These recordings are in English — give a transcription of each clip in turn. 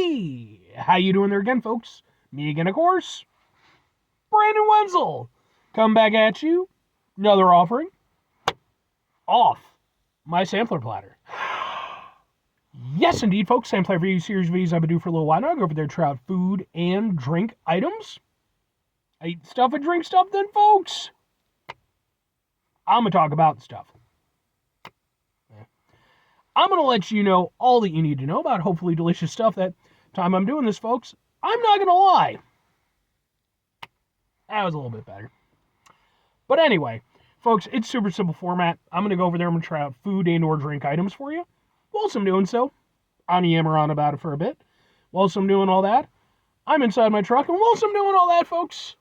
Hey, how you doing there again, folks? Me again, of course, Brandon Wenzel. Come back at you. Another offering. Off my sampler platter. Yes, indeed, folks. Sampler review series videos I've been doing for a little while now. I go over there, try out food and drink items. I eat stuff and drink stuff, then, folks, I'm going to talk about the stuff. I'm going to let you know all that you need to know about hopefully delicious stuff. That time I'm doing this, folks, I'm not going to lie. That was a little bit better. But anyway, folks, it's super simple format. I'm going to go over there. I'm going to try out food and or drink items for you. Whilst I'm doing so, I'm yammer on about it for a bit. Whilst I'm doing all that, I'm inside my truck. And whilst I'm doing all that, folks,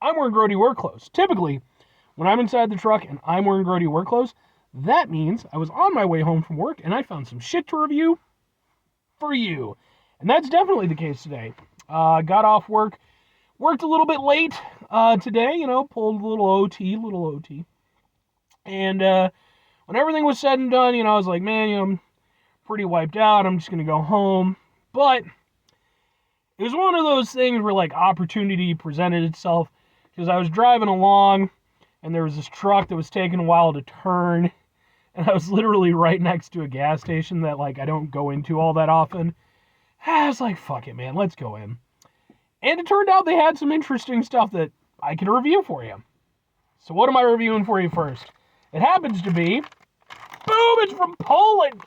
I'm wearing grody work clothes. Typically, when I'm inside the truck and I'm wearing grody work clothes, that means I was on my way home from work and I found some shit to review for you. And that's definitely the case today. Got off work, worked a little bit late today, pulled a little OT. And when everything was said and done, I was like, man, I'm pretty wiped out. I'm just going to go home. But it was one of those things where, like, opportunity presented itself because I was driving along and there was this truck that was taking a while to turn. And I was literally right next to a gas station that, like, I don't go into all that often. I was like, fuck it, man, let's go in. And it turned out they had some interesting stuff that I can review for you. So what am I reviewing for you first? It happens to be, boom, it's from Poland.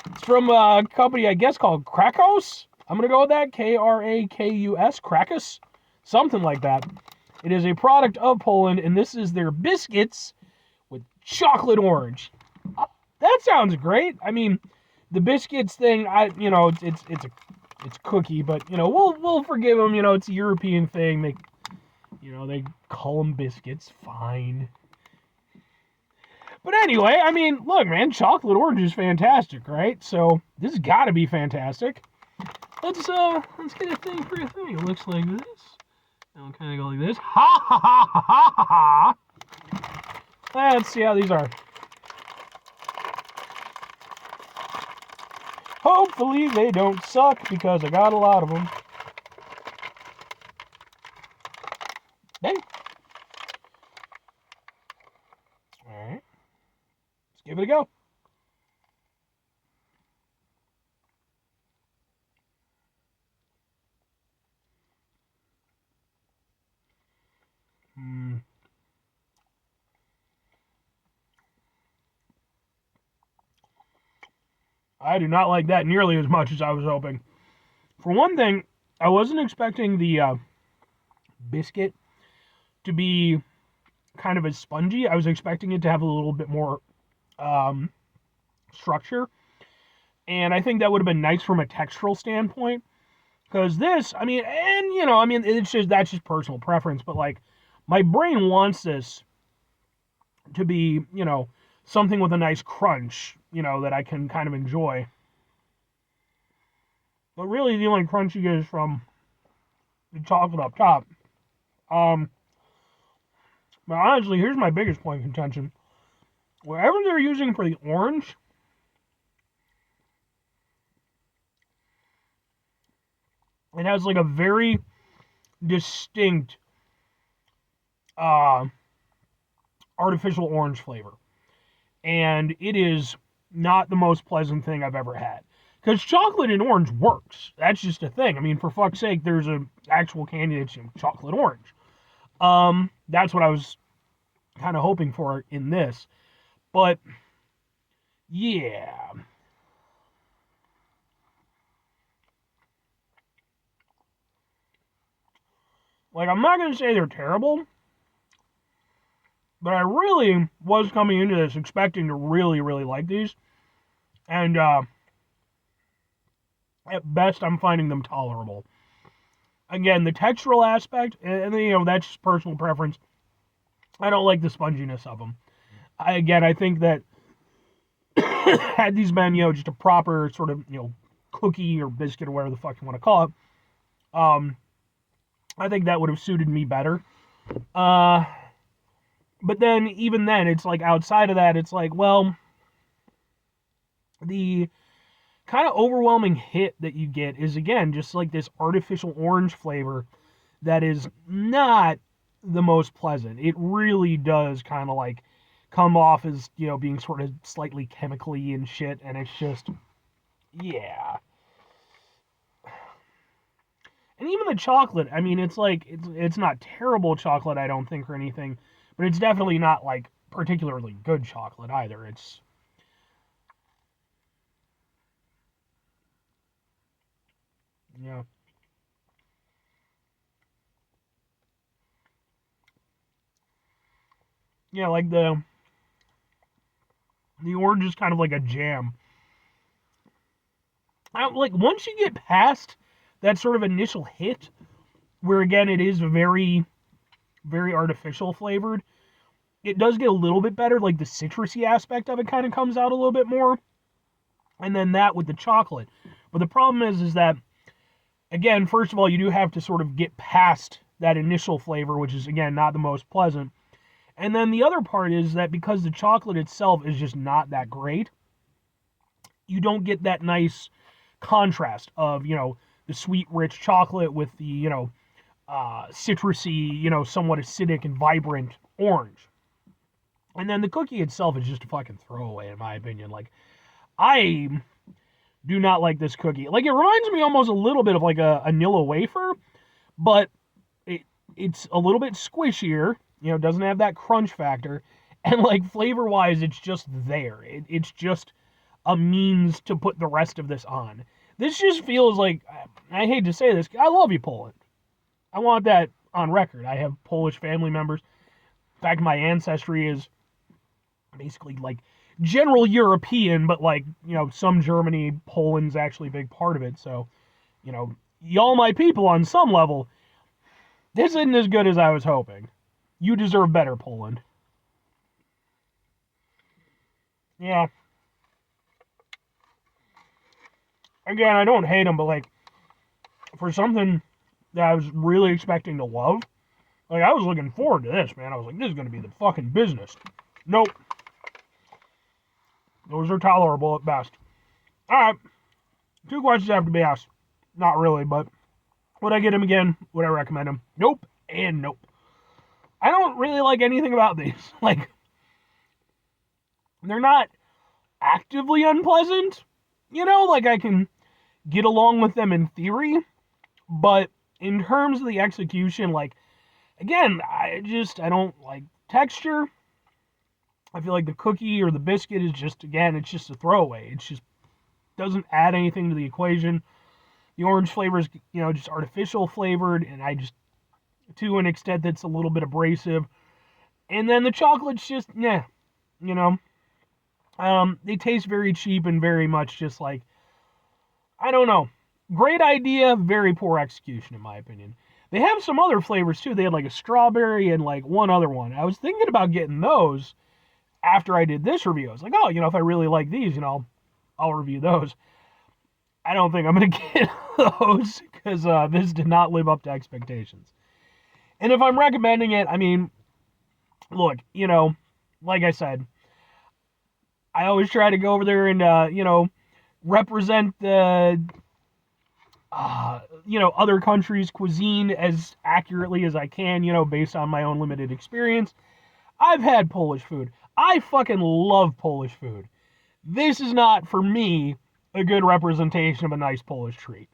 It's from a company, I guess, called Krakus. I'm going to go with that, Krakus, Krakus, something like that. It is a product of Poland, and this is their biscuits with chocolate orange. That sounds great. I mean, the biscuits thing, it's cookie, but we'll forgive them. It's a European thing. They call them biscuits. Fine. But anyway, I mean, look, man, chocolate orange is fantastic, right? So this has got to be fantastic. Let's get a thing for a thing. It looks like this. I'll kind of go like this. Ha ha ha ha ha ha. Let's see how these are. Hopefully they don't suck because I got a lot of them. Dang. Alright. Let's give it a go. I do not like that nearly as much as I was hoping. For one thing, I wasn't expecting the biscuit to be kind of as spongy. I was expecting it to have a little bit more structure. And I think that would have been nice from a textural standpoint. Because this, that's just personal preference. But, like, my brain wants this to be, something with a nice crunch, that I can kind of enjoy. But really, the only crunch you get is from the chocolate up top. But honestly, here's my biggest point of contention. Whatever they're using for the orange, it has, like, a very distinct artificial orange flavor. And it is not the most pleasant thing I've ever had. Because chocolate and orange works. That's just a thing. I mean, for fuck's sake, there's an actual candy that's chocolate orange. That's what I was kind of hoping for in this. But, yeah. Like, I'm not going to say they're terrible. But I really was coming into this expecting to really, really like these. And at best, I'm finding them tolerable. Again, the textural aspect, and that's just personal preference. I don't like the sponginess of them. I think that had these been, just a proper sort of, cookie or biscuit or whatever the fuck you want to call it, I think that would have suited me better. But then, even then, it's like outside of that, it's like, well, the kind of overwhelming hit that you get is, again, just like this artificial orange flavor that is not the most pleasant. It really does kind of like come off as, being sort of slightly chemically and shit, and it's just, yeah. And even the chocolate, I mean, it's like, it's not terrible chocolate, I don't think, or anything, but it's definitely not like particularly good chocolate either. It's, yeah. Yeah, like the orange is kind of like a jam. Like once you get past that sort of initial hit, where again it is very, very artificial flavored, it does get a little bit better. Like the citrusy aspect of it kind of comes out a little bit more, and then that with the chocolate. But the problem is that, again, first of all, you do have to sort of get past that initial flavor, which is, again, not the most pleasant. And then the other part is that because the chocolate itself is just not that great, you don't get that nice contrast of, the sweet, rich chocolate with the, citrusy, somewhat acidic and vibrant orange. And then the cookie itself is just a fucking throwaway, in my opinion. Like, I do not like this cookie. Like, it reminds me almost a little bit of like a Nilla wafer, but it's a little bit squishier, doesn't have that crunch factor, and like flavor-wise, it's just there. It's just a means to put the rest of this on. This just feels like, I hate to say this, I love you, Poland. I want that on record. I have Polish family members. In fact, my ancestry is basically like general European, but like, some Germany, Poland's actually a big part of it. So, y'all my people on some level. This isn't as good as I was hoping. You deserve better, Poland. Yeah. Again, I don't hate them, but like, for something that I was really expecting to love, like, I was looking forward to this, man. I was like, this is going to be the fucking business. Nope. Those are tolerable at best. Alright. 2 questions have to be asked. Not really, but would I get them again? Would I recommend them? Nope. And nope. I don't really like anything about these. Like, they're not actively unpleasant. Like I can get along with them in theory. But in terms of the execution, like, again, I don't like texture. I feel like the cookie or the biscuit is just, again, it's just a throwaway. It just doesn't add anything to the equation. The orange flavor is, just artificial flavored, and I just, to an extent that's a little bit abrasive. And then the chocolate's just, yeah, they taste very cheap and very much just like, I don't know. Great idea, very poor execution, in my opinion. They have some other flavors too. They had like a strawberry and like one other one. I was thinking about getting those after I did this review. I was like, oh, if I really like these, I'll review those. I don't think I'm going to get those because this did not live up to expectations. And if I'm recommending it, I mean, look, like I said, I always try to go over there and, represent the, other countries' cuisine as accurately as I can, based on my own limited experience. I've had Polish food. I fucking love Polish food. This is not, for me, a good representation of a nice Polish treat.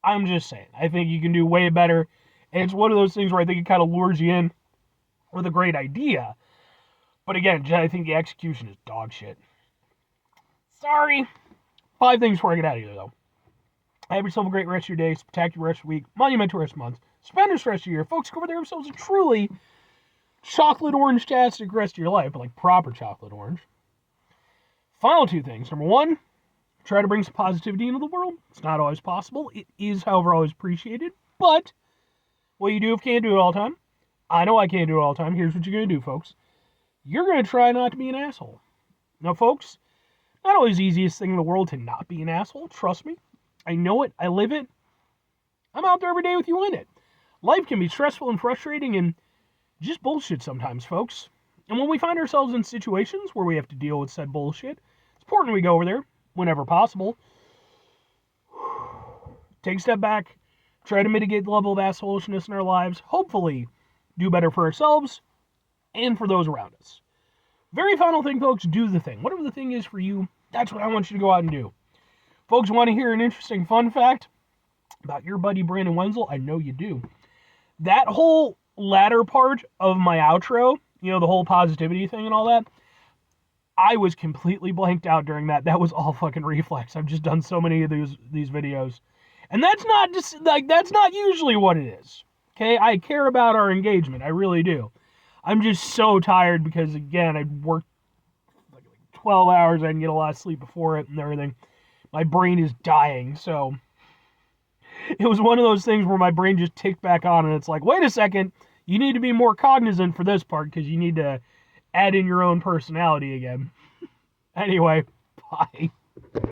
I'm just saying. I think you can do way better. And it's one of those things where I think it kind of lures you in with a great idea. But again, I think the execution is dog shit. Sorry. 5 things before I get out of here, though. Have yourself a great rest of your day, spectacular rest of your week, monumental rest of month, stupendous rest of your year. Folks, go over there themselves a truly chocolate orange-tastic rest of your life, but like proper chocolate orange. Final 2 things. Number 1, try to bring some positivity into the world. It's not always possible. It is, however, always appreciated. But what you do if you can't do it all the time, I know I can't do it all the time. Here's what you're going to do, folks. You're going to try not to be an asshole. Now, folks, not always the easiest thing in the world to not be an asshole. Trust me. I know it. I live it. I'm out there every day with you in it. Life can be stressful and frustrating and just bullshit sometimes, folks. And when we find ourselves in situations where we have to deal with said bullshit, it's important we go over there, whenever possible. Take a step back, try to mitigate the level of assholishness in our lives, hopefully do better for ourselves and for those around us. Very final thing, folks, do the thing. Whatever the thing is for you, that's what I want you to go out and do. Folks, want to hear an interesting fun fact about your buddy Brandon Wenzel? I know you do. That whole latter part of my outro, the whole positivity thing and all that, I was completely blanked out during that. That was all fucking reflex. I've just done so many of these videos. And that's not usually what it is. Okay? I care about our engagement. I really do. I'm just so tired because, again, I worked like 12 hours. I didn't get a lot of sleep before it and everything. My brain is dying, so it was one of those things where my brain just ticked back on, and it's like, wait a second, you need to be more cognizant for this part because you need to add in your own personality again. Anyway, bye.